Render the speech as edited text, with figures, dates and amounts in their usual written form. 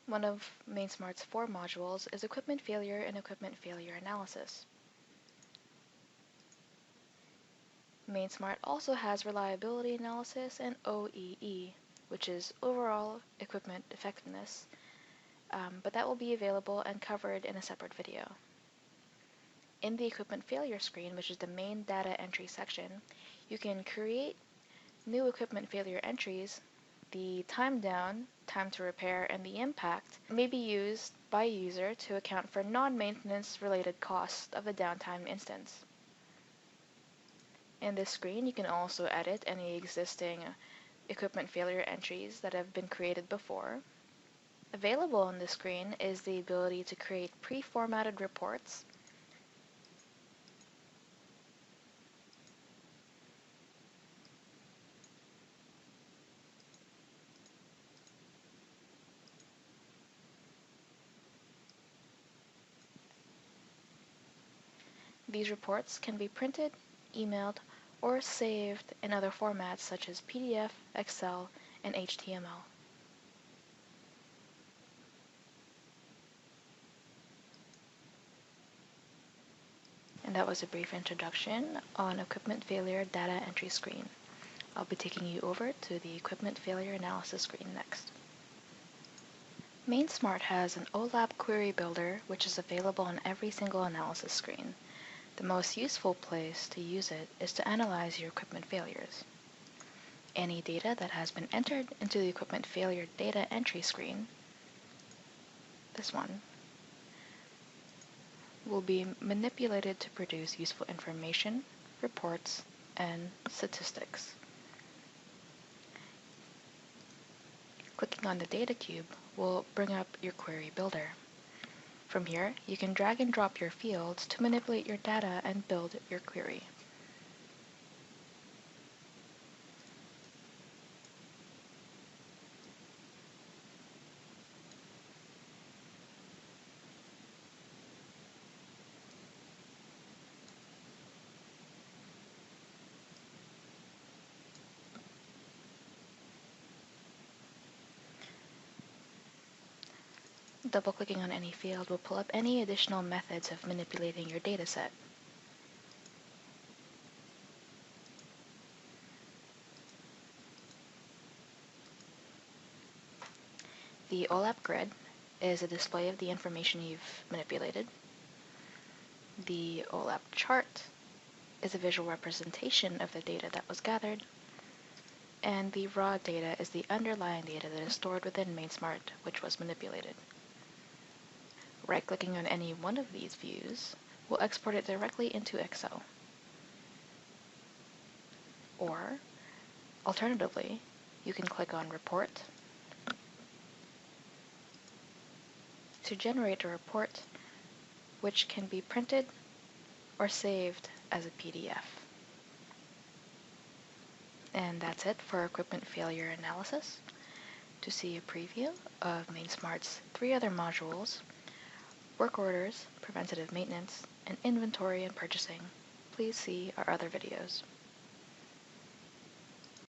One of MainSmart's 4 modules is Equipment Failure and Equipment Failure Analysis. MainSmart also has Reliability Analysis and OEE, which is Overall Equipment Effectiveness, but that will be available and covered in a separate video. In the Equipment Failure screen, which is the main data entry section, you can create new equipment failure entries. The time down, time to repair, and the impact may be used by a user to account for non-maintenance related costs of the downtime instance. In this screen, you can also edit any existing equipment failure entries that have been created before. Available on the screen is the ability to create pre-formatted reports. These reports can be printed, emailed, or saved in other formats such as PDF, Excel, and HTML. And that was a brief introduction on equipment failure data entry screen. I'll be taking you over to the equipment failure analysis screen next. MainSmart has an OLAP query builder which is available on every single analysis screen. The most useful place to use it is to analyze your equipment failures. Any data that has been entered into the equipment failure data entry screen, this one, will be manipulated to produce useful information, reports, and statistics. Clicking on the data cube will bring up your query builder. From here, you can drag and drop your fields to manipulate your data and build your query. Double-clicking on any field will pull up any additional methods of manipulating your dataset. The OLAP grid is a display of the information you've manipulated. The OLAP chart is a visual representation of the data that was gathered. And the raw data is the underlying data that is stored within MainSmart, which was manipulated. Right-clicking on any one of these views will export it directly into Excel. Or, alternatively, you can click on Report to generate a report which can be printed or saved as a PDF. And that's it for equipment failure analysis. To see a preview of MainSmart's 3 other modules, work orders, preventative maintenance, and inventory and purchasing, please see our other videos.